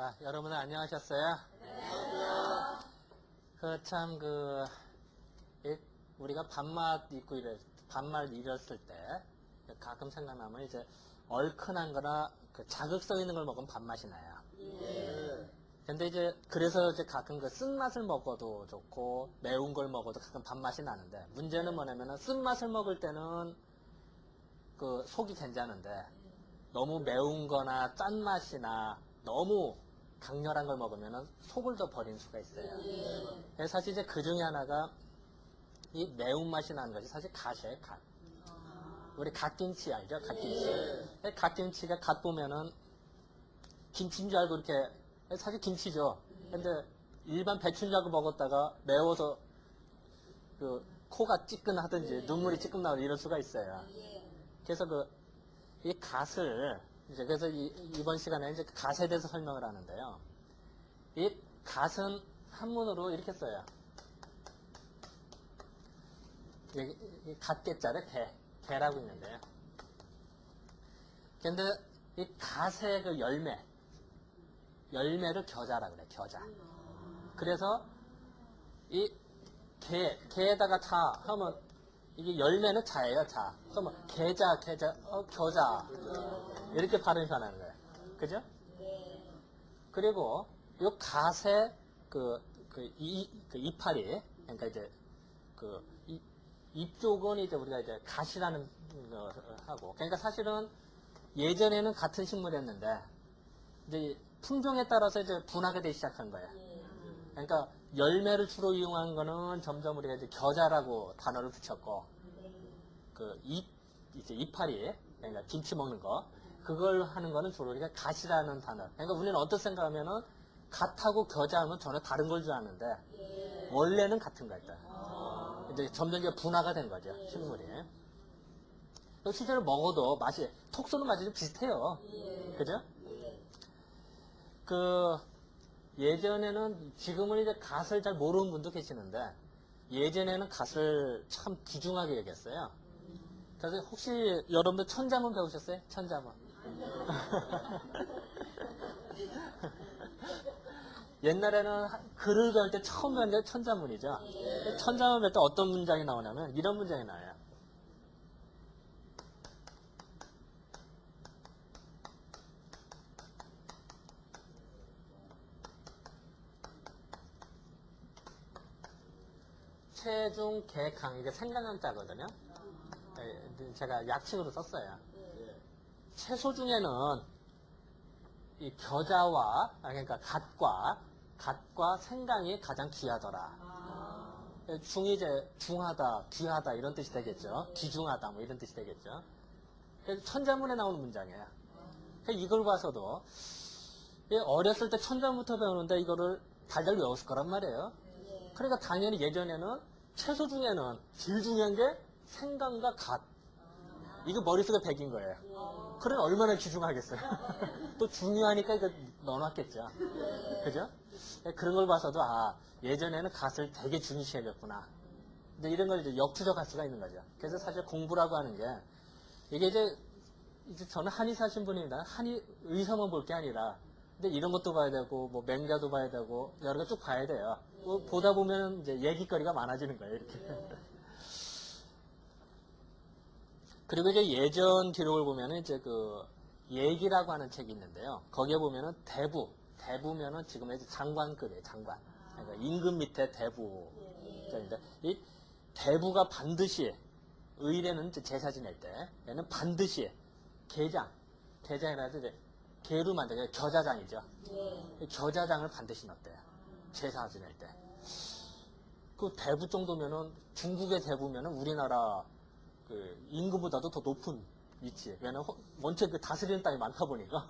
자, 여러분들 안녕하셨어요? 안녕하세요. 우리가 반말 잃었을 때, 가끔 생각나면 이제 얼큰한 거나 자극성 있는 걸 먹으면 밥맛이 나요. 예. 근데 그래서 가끔 쓴맛을 먹어도 좋고, 매운 걸 먹어도 가끔 밥맛이 나는데, 문제는 뭐냐면은, 쓴맛을 먹을 때는 속이 괜찮은데, 너무 매운 거나 짠맛이나 너무 강렬한 걸 먹으면 속을 더 버리는 수가 있어요. 그래서 사실 그 중에 하나가 이 매운맛이 나는 것이 사실 갓이에요, 갓. 우리 갓김치 알죠? 갓김치. 갓김치가 갓 보면은 김치인 줄 알고 이렇게, 사실 김치죠. 근데 일반 배추인 줄 알고 먹었다가 매워서 코가 찌끈하든지 눈물이 찌끔 나오는 이런 수가 있어요. 그래서 이 갓을, 그래서 이번 시간에 이제 갓에 대해서 설명을 하는데요. 이 갓은 한문으로 이렇게 써요. 이 갓개자를 개라고 있는데요. 근데 이 갓의 열매를 겨자라고 그래요, 겨자. 그래서 이 개에다가 자 하면 이게 열매는 자예요, 자. 그러면 겨자, 이렇게 발음이 변하는 거예요. 그죠? 그리고 이 갓의 이파리, 그러니까 이제 입 쪽은 이제 우리가 이제 갓이라는 거 하고, 그러니까 사실은 예전에는 같은 식물이었는데 이제 품종에 따라서 이제 분화가 되기 시작한 거예요. 그러니까 열매를 주로 이용한 거는 점점 우리가 이제 겨자라고 단어를 붙였고, 이제 이파리, 그러니까 김치 먹는 거, 그걸 하는 거는 주로 우리가 갓이라는 단어. 그러니까 우리는 어떤 생각하면은 갓하고 겨자하면 전혀 다른 걸 줄 아는데 원래는 같은 거였다. 이제 점점 분화가 된 거죠, 식물이. 실제로 먹어도 톡 쏘는 맛이 좀 비슷해요. 그죠? 예전에는, 지금은 이제 갓을 잘 모르는 분도 계시는데, 예전에는 갓을 참 귀중하게 여겼어요. 그래서 혹시 여러분들 천자문 배우셨어요? 천자문. 옛날에는 글을 배울 때 처음 배운 게 천자문이죠. 천자문 배울 때 어떤 문장이 나오냐면, 이런 문장이 나와요. 체중 개강, 이게 생강한자거든요. 제가 약칭으로 썼어요. 채소 중에는 이 겨자와, 그러니까 갓과 생강이 가장 귀하더라. 중이 이제 중하다, 귀하다 이런 뜻이 되겠죠. 귀중하다 뭐 이런 뜻이 되겠죠. 그래서 천자문에 나오는 문장이에요. 이걸 봐서도 어렸을 때 천자문부터 배우는데 이거를 달달 외웠을 거란 말이에요. 그러니까 당연히 예전에는 채소 중에는 제일 중요한 게 생강과 갓. 이거 머릿속에 백인 거예요. 그러면 얼마나 귀중하겠어요. 또 중요하니까 이거 넣어놨겠죠. 그죠? 그런 걸 봐서도, 예전에는 갓을 되게 중시 여겼구나. 근데 이런 걸 이제 역추적할 수가 있는 거죠. 그래서 사실 공부라고 하는 게, 이게 이제 저는 한의사신 분입니다. 한의 의사만 볼 게 아니라, 근데 이런 것도 봐야 되고, 뭐 맹자도 봐야 되고, 여러 개 쭉 봐야 돼요. 보다 보면 이제 얘기거리가 많아지는 거예요, 이렇게. 그리고 이제 예전 기록을 보면은 이제 얘기라고 하는 책이 있는데요. 거기에 보면은 대부면은 지금 이제 장관급이에요, 장관. 그러니까 임금 밑에 대부인데, 이 대부가 반드시, 의례는 이제 제사 지낼 때, 얘는 반드시 게장이라도 이제 게로 만든 겨자장이죠. 겨자장을 반드시 넣었대요. 제사 지낼 때. 대부 정도면은, 중국의 대부면은 우리나라 임금보다도 더 높은 위치. 왜냐면 원체 다스리는 땅이 많다 보니까.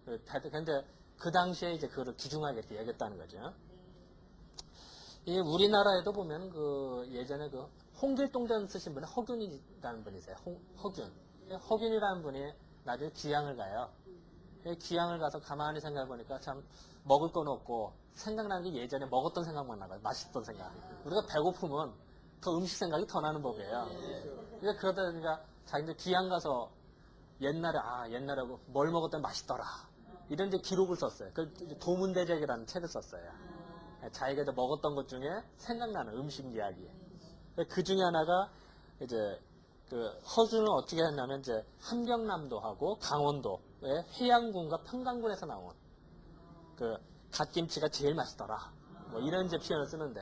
근데 그 당시에 이제 그거를 귀중하게 여겼다는 거죠. 우리나라에도 보면 예전에 홍길동전 쓰신 분이 허균이라는 분이세요. 허균. 허균이라는 분이 나중에 귀향을 가요. 귀향을 가서 가만히 생각해보니까 참 먹을 건 없고 생각나는 게 예전에 먹었던 생각만 나가요. 맛있던 생각. 우리가 배고프면 더 음식 생각이 더 나는 법이에요. 그러다 보니까 자기들 귀향 가서 옛날에 뭘 먹었더니 맛있더라. 이런 이제 기록을 썼어요. 그 도문대적이라는 책을 썼어요. 자기가 이제 먹었던 것 중에 생각나는 음식 이야기. 그 중에 하나가 이제 그 허준은 어떻게 했냐면 이제 함경남도하고 강원도의 해양군과 평강군에서 나온 그 갓김치가 제일 맛있더라. 뭐 이런 이제 표현을 쓰는데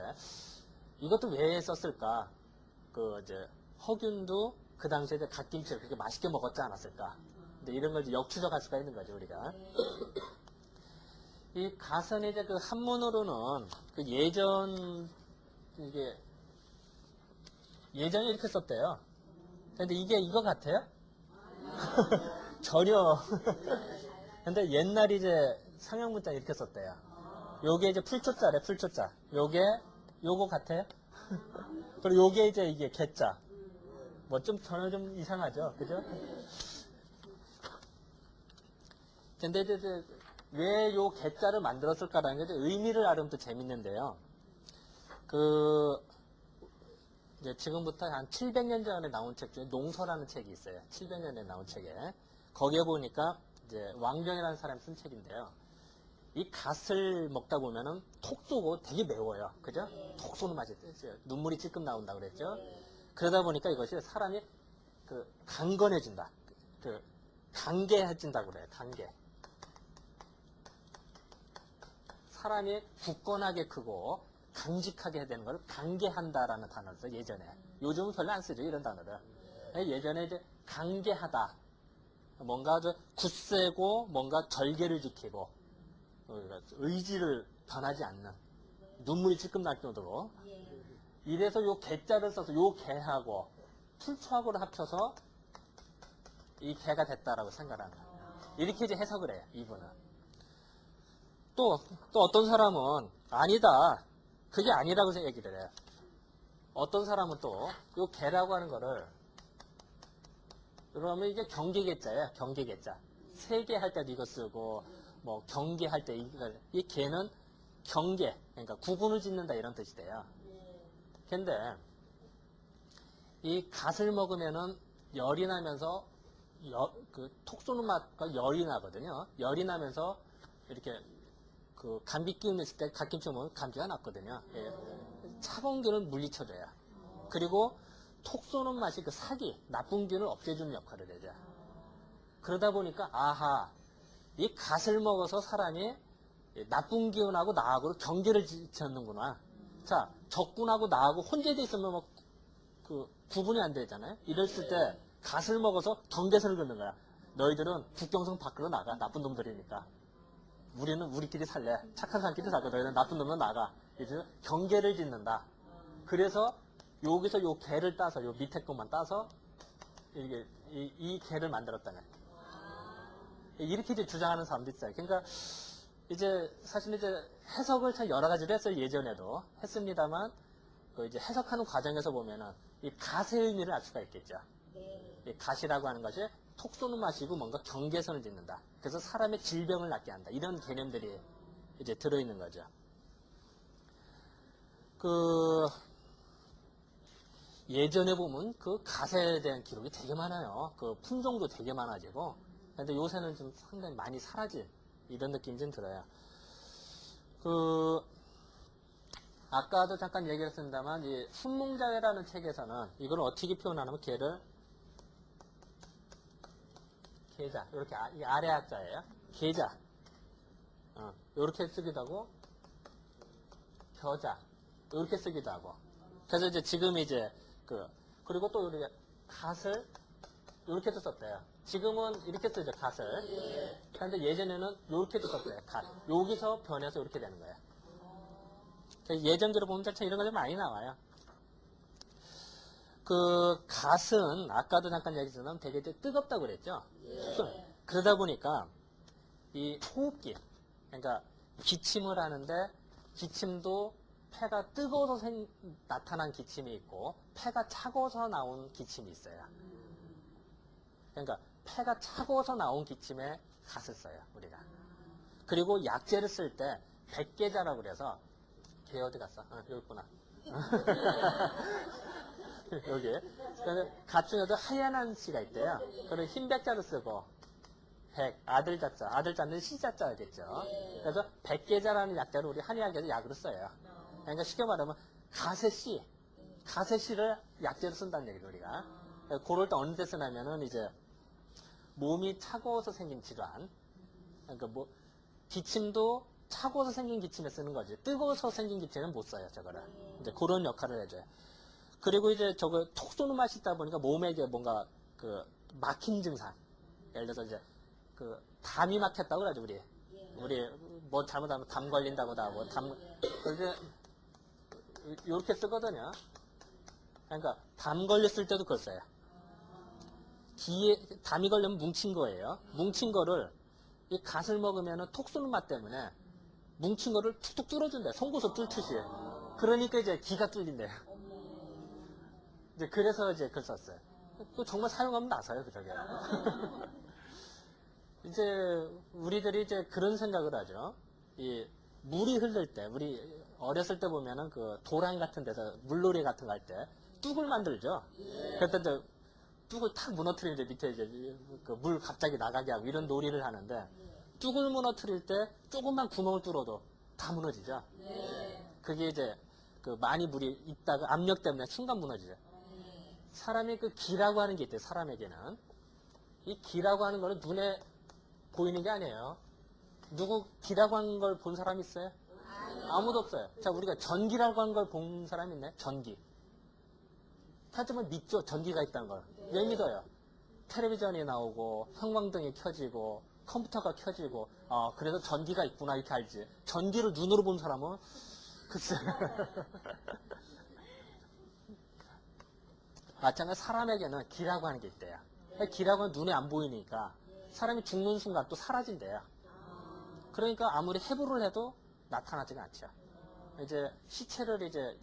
이것도 왜 썼을까? 그 이제 허균도 그 당시에 이제 갓김치를 그렇게 맛있게 먹었지 않았을까? 이제 이런 걸 이제 역추적할 수가 있는 거죠, 우리가. 이 가선의 이제 그 한문으로는 그 이게 예전에 이렇게 썼대요. 근데 이게 이거 같아요? 전혀. 근데 옛날 이제 상형문자 이렇게 썼대요. 요게 이제 풀초자래, 풀초자. 요거 같아요? 그리고 요게 이제 이게 개자. 뭐 좀 전혀 좀 이상하죠? 그죠? 근데 이제 왜 요 개자를 만들었을까라는 게 의미를 알으면 또 재밌는데요. 이제 지금부터 한 700년 전에 나온 책 중에 농서라는 책이 있어요. 700년에 나온 책에. 거기에 보니까 이제 왕정이라는 사람이 쓴 책인데요. 이 갓을 먹다 보면은 톡 쏘고 되게 매워요. 그죠? 톡 쏘는 맛이 있어요. 눈물이 찔끔 나온다고 그랬죠? 그러다 보니까 이것이 사람이 강건해진다. 강개해진다고 그래요. 강개. 사람이 굳건하게 크고 강직하게 되는 걸 강개한다라는 단어를 써요. 예전에. 요즘은 별로 안 쓰죠. 이런 단어를. 예전에 이제 강개하다. 뭔가 굳세고 뭔가 절개를 지키고 의지를 변하지 않는 눈물이 찔끔 날 정도로 이래서 요 개자를 써서 요 개하고 풀초하고를 합쳐서 이 개가 됐다라고 생각하는 거예요. 이렇게 이제 해석을 해요. 이분은. 또 어떤 사람은 아니다. 그게 아니라고 얘기를 해요. 어떤 사람은 또 요 개라고 하는 거를 그러면 이게 경계개자예요. 경계개자. 세계할 때도 이거 쓰고 뭐 경계할 때 이 개는 경계, 그러니까 구분을 짓는다 이런 뜻이 돼요. 근데 이 갓을 먹으면은 열이 나면서 톡 쏘는 맛과 열이 나거든요. 열이 나면서 이렇게 감기 기운 있을 때 갓김치 먹으면 감기가 났거든요. 예. 차가운 기운을 물리쳐줘요. 그리고 톡 쏘는 맛이 나쁜 기운을 없애주는 역할을 해요. 그러다 보니까 아하, 이 갓을 먹어서 사람이 나쁜 기운하고 나하고 경계를 짓는구나. 자, 적군하고 나하고 혼재돼 있으면 뭐 구분이 안 되잖아요. 이랬을 때 갓을 먹어서 경계선을 긋는 거야. 너희들은 국경선 밖으로 나가. 나쁜 놈들이니까. 우리는 우리끼리 살래. 착한 사람끼리 살고 너희는 나쁜 놈은 나가. 이제 경계를 짓는다. 그래서 여기서 요 개를 따서 요 밑에 것만 따서 이게 이 개를 만들었다는 거예요. 이렇게 이제 주장하는 사람도 있어요. 그러니까 이제 사실 이제 해석을 참 여러 가지로 했어요. 예전에도 했습니다만 이제 해석하는 과정에서 보면은 이 갓의 의미를 알 수가 있겠죠. 이 갓이라고 하는 것이 톡 쏘는 맛이고 뭔가 경계선을 짓는다. 그래서 사람의 질병을 낫게 한다. 이런 개념들이 이제 들어있는 거죠. 예전에 보면 갓에 대한 기록이 되게 많아요. 품종도 되게 많아지고. 근데 요새는 좀 상당히 많이 사라진 이런 느낌이 좀 들어요. 아까도 잠깐 얘기했습니다만, 이 순몽자회라는 책에서는 이걸 어떻게 표현하냐면, 계자. 이렇게, 이 아래 학자예요. 계자. 이렇게 쓰기도 하고, 겨자. 이렇게 쓰기도 하고. 그래서 이제 지금 이제, 그리고 또 우리가 갓을 이렇게도 썼대요. 지금은 이렇게 쓰죠, 갓을. 그런데 예전에는 이렇게도 썼대요, 갓. 여기서 변해서 이렇게 되는 거예요. 예전대로 보면 참 이런 거 좀 많이 나와요. 갓은 아까도 잠깐 얘기했지만 되게 뜨겁다고 그랬죠. 그러다 보니까 이 호흡기, 그러니까 기침을 하는데 기침도 폐가 뜨거워서 나타난 기침이 있고 폐가 차가워서 나온 기침이 있어요. 그러니까 폐가 차가워서 나온 기침에 갓을 써요, 우리가. 그리고 약재를 쓸 때 백계자라고 그래서 걔 어디 갔어? 여기 있구나. 여기. 갓 중에도 하얀한 씨가 있대요. 그래서 흰 백자를 쓰고 백, 아들 자자, 아들 자는 시자자겠죠. 그래서 백계자라는 약자를 우리 한의학에서 약으로 써요. 그러니까 쉽게 말하면 가세씨를 약재로 쓴다는 얘기죠, 우리가. 그럴 때 어느 때 쓰냐면은 이제 몸이 차가워서 생긴 질환. 그러니까 뭐 기침도 차가워서 생긴 기침에 쓰는 거지. 뜨거워서 생긴 기침은 못 써요, 저거를. 이제 그런 역할을 해줘요. 그리고 이제 저거 톡 쏘는 맛이 있다 보니까 몸에 이게 뭔가 그 막힌 증상. 예를 들어서 이제 그 담이 막혔다고 그러죠, 우리 뭐 잘못하면 담 걸린다고도 하고 그래서 이렇게 쓰거든요. 그러니까 담 걸렸을 때도 그걸 써요. 담이 걸리면 뭉친 거예요. 뭉친 거를 이 갓을 먹으면 톡 쏘는 맛 때문에 뭉친 거를 툭툭 뚫어준대. 송곳을 뚫듯이. 그러니까 이제 기가 뚫린대요. 이제 그래서 이제 그걸 썼어요. 또 정말 사용하면 나서요, 그저게. 이제 우리들이 이제 그런 생각을 하죠. 이 물이 흐를 때, 우리 어렸을 때 보면은 그 도랑 같은 데서 물놀이 같은 거 할 때 뚝을 만들죠. 그때 이제 뚝을 탁 무너뜨리는데 밑에 이제 그 물 갑자기 나가게 하고 이런 놀이를 하는데 뚝을 무너뜨릴 때 조금만 구멍을 뚫어도 다 무너지죠. 그게 이제 그 많이 물이 있다가 압력 때문에 순간 무너지죠. 사람이 그 기라고 하는 게 있대요. 사람에게는 이 기라고 하는 거는 눈에 보이는 게 아니에요. 누구 기라고 하는 걸 본 사람 있어요? 아무도 없어요. 자, 우리가 전기라고 하는 걸 본 사람 있네? 전기. 하지만 믿죠? 전기가 있다는 걸. 왜 믿어요? 텔레비전이 나오고 형광등이 켜지고 컴퓨터가 켜지고 그래서 전기가 있구나 이렇게 알지. 전기를 눈으로 본 사람은 글쎄. 마찬가지로 사람에게는 기라고 하는 게 있대요. 기라고 하는 눈에 안 보이니까 사람이 죽는 순간 또 사라진대요. 그러니까 아무리 해부를 해도 나타나지가 않죠. 이제 시체를 이제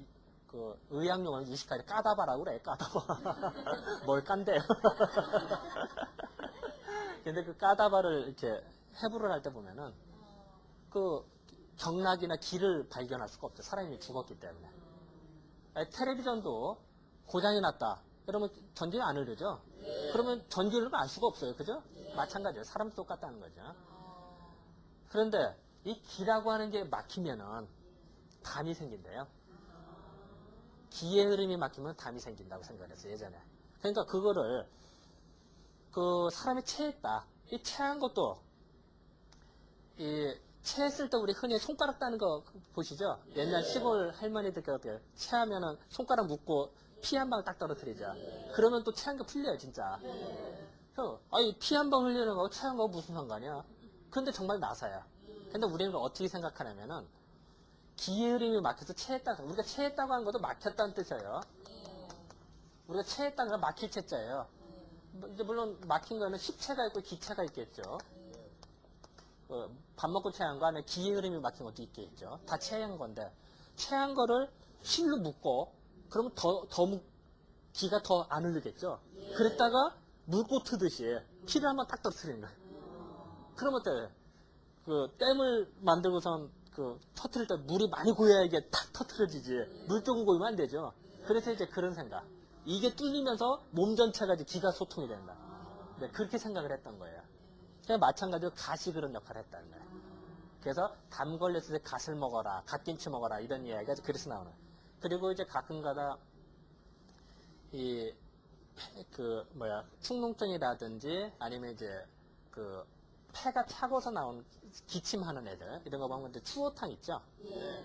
그 의학용어로 유식하게 까다바라고 그래. 까다바. 뭘 깐대요. 근데 그 까다바를 이렇게 해부를 할 때 보면은 그 경락이나 기를 발견할 수가 없죠. 사람이 죽었기 때문에. 텔레비전도 고장이 났다. 그러면 전기가 안 흐르죠? 그러면 전기를 알 수가 없어요. 그죠? 마찬가지예요. 사람도 똑같다는 거죠. 그런데 이 기라고 하는 게 막히면은 담이 생긴대요. 기의 흐름이 막히면 담이 생긴다고 생각했어요. 예전에. 그러니까 그거를 그 사람이 체했다. 이 체한 것도 이 체했을 때 우리 흔히 손가락 따는 거 보시죠? 옛날 시골 할머니들 어때요? 체하면은 손가락 묶고 피 한 방 딱 떨어뜨리죠. 그러면 또 체한 거 풀려요, 진짜. 아니 피 한 방 흘리는 거하고 체한 거 무슨 상관이야? 근데 정말 나사야. 근데 우리는 어떻게 생각하냐면은 기의 흐름이 막혀서 체했다. 우리가 체했다고 하는 것도 막혔다는 뜻이에요. 우리가 체했다는 건 막힐 체자예요. 이제 물론 막힌 거는 식체가 있고 기체가 있겠죠. 밥 먹고 체한 거 안에 기의 흐름이 막힌 것도 있겠죠. 다 체한 건데 체한 거를 실로 묶고 그러면 기가 더 안 흐르겠죠. 그랬다가 물고 트듯이 피를 한번 딱 떨어뜨리는 거예요. 그러면 어때요? 그 댐을 만들고선 그 터트릴 때 물이 많이 고여야 이게 탁 터트려지지. 물 조금 고이면 안 되죠. 그래서 이제 그런 생각. 이게 뚫리면서 몸 전체가 이제 기가 소통이 된다. 네, 그렇게 생각을 했던 거예요. 그냥 마찬가지로 갓이 그런 역할을 했다는 거예요. 그래서 담 걸렸을 때 갓을 먹어라, 갓김치 먹어라 이런 이야기가 그래서 나오는 거예요. 그리고 이제 가끔가다 축농증이라든지 아니면 이제 그 폐가 차고서 나온 기침하는 애들 이런 거 보면 이제 추어탕 있죠?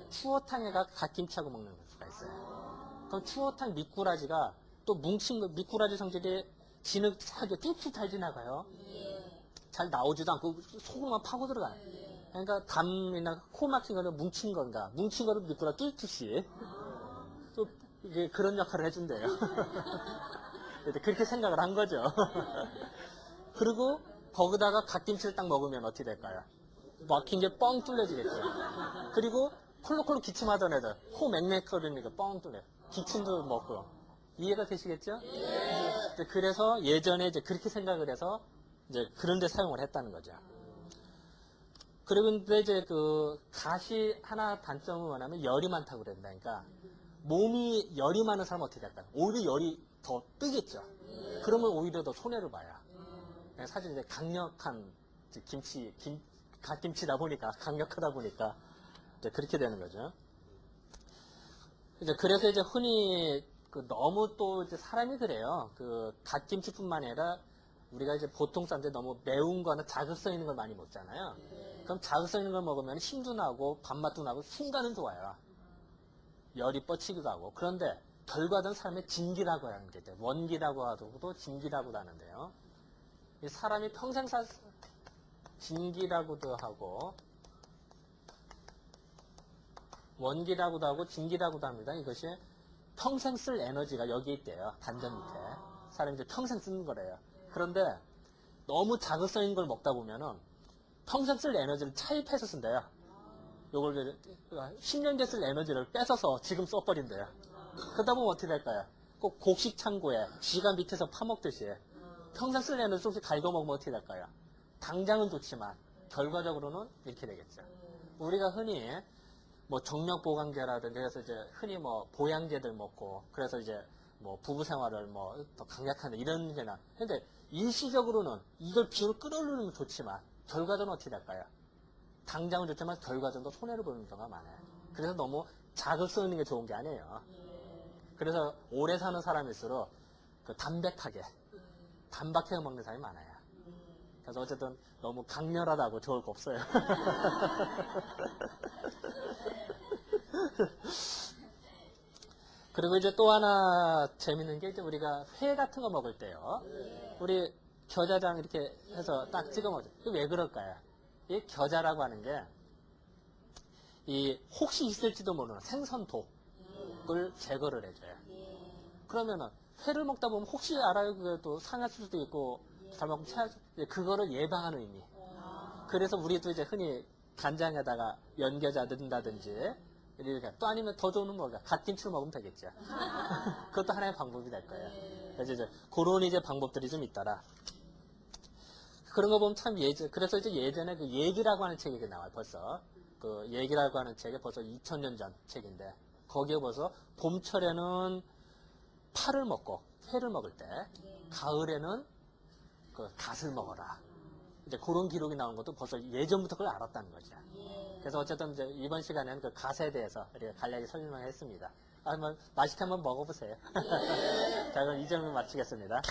추어탕에가 갓김치하고 먹는 수가 있어요. 그럼 추어탕 미꾸라지가 또 뭉친 거 미꾸라지 성질이 진흙하게 뚝뚝 잘 지나가요. 잘 나오지도 않고 속으로만 파고 들어가요. 그러니까 담이나 코 막힌 거는 뭉친 건가 뭉친 거를 미꾸라 뚫듯이 또 이게 그런 역할을 해준대요. 그렇게 생각을 한 거죠. 그리고 거기다가 갓김치를 딱 먹으면 어떻게 될까요? 막힌 게 뻥 뚫려지겠죠. 그리고 콜록콜록 기침하던 애들 코 맹맹거리니까 뻥 뚫려요. 기침도 먹고 이해가 되시겠죠? 그래서 예전에 이제 그렇게 생각을 해서 이제 그런 데 사용을 했다는 거죠. 그런데 이제 그 갓이 하나 단점은 뭐냐면 열이 많다고 그런다니까 몸이 열이 많은 사람은 어떻게 될까요? 오히려 열이 더 뜨겠죠. 그러면 오히려 더 손해를 봐요. 사실 이제 강력한 갓김치다 보니까, 강력하다 보니까, 이제 그렇게 되는 거죠. 이제 그래서 이제 흔히 너무 또 이제 사람이 그래요. 갓김치뿐만 아니라 우리가 이제 보통 사람들 너무 매운 거나 자극성 있는 걸 많이 먹잖아요. 그럼 자극성 있는 걸 먹으면 힘도 나고 밥맛도 나고 순간은 좋아요. 열이 뻗치기도 하고. 그런데 결과는 사람의 진기라고 하는 게 있대요. 원기라고 하고도 진기라고도 하는데요. 이 사람이 평생 진기라고도 하고 원기라고도 하고 진기라고도 합니다. 이것이 평생 쓸 에너지가 여기에 있대요. 단전 밑에. 사람이 이제 평생 쓰는 거래요. 그런데 너무 자극성인 걸 먹다 보면은 평생 쓸 에너지를 차입해서 쓴대요. 요걸 10년 뒤에 쓸 에너지를 뺏어서 지금 써버린대요. 그러다 보면 어떻게 될까요? 꼭 곡식 창고에 쥐가 밑에서 파먹듯이 평생 쓸 에너지 조금씩 갉아먹으면 어떻게 될까요? 당장은 좋지만 결과적으로는 이렇게 되겠죠. 우리가 흔히 뭐 정력보강제라든지 그래서 이제 흔히 뭐 보양제들 먹고 그래서 이제 뭐 부부 생활을 뭐 더 강약하는 이런 게나 근데 일시적으로는 이걸 기운을 끌어올리는 건 좋지만 결과적으로 어떻게 될까요? 당장은 좋지만 결과적으로 손해를 보는 경우가 많아요. 그래서 너무 자극성 있는 게 좋은 게 아니에요. 그래서 오래 사는 사람일수록 담백하게 단박하게 먹는 사람이 많아요. 그래서 어쨌든 너무 강렬하다고 좋을 거 없어요. 그리고 이제 또 하나 재밌는 게 이제 우리가 회 같은 거 먹을 때요. 우리 겨자장 이렇게 해서 딱 찍어 먹죠. 왜 그럴까요? 이 겨자라고 하는 게 이 혹시 있을지도 모르는 생선독을 제거를 해줘요. 그러면은 회를 먹다 보면 혹시 알아요? 그게 또 상할 수도 있고 잘못하면 그거를 예방하는 의미. 그래서 우리도 이제 흔히 간장에다가 연겨자 넣는다든지 이렇게 또 아니면 더 좋은 뭐가 갓김치를 먹으면 되겠죠. 그것도 하나의 방법이 될 거예요. 그래서 이제 그런 이제 방법들이 좀 있더라. 그런 거 보면 참 그래서 이제 예전에 그 얘기라고 하는 책이 나와요. 벌써 그 얘기라고 하는 책이 벌써 2000년 전 책인데 거기에 벌써 봄철에는 파를 먹고 회를 먹을 때 가을에는 그 갓을 먹어라. 이제 그런 기록이 나온 것도 벌써 예전부터 그걸 알았다는 거죠. 그래서 어쨌든 이제 이번 시간에는 그 갓에 대해서 우리가 간략히 설명을 했습니다. 한번 맛있게 한번 먹어보세요. 자, 그럼 이 점을 마치겠습니다.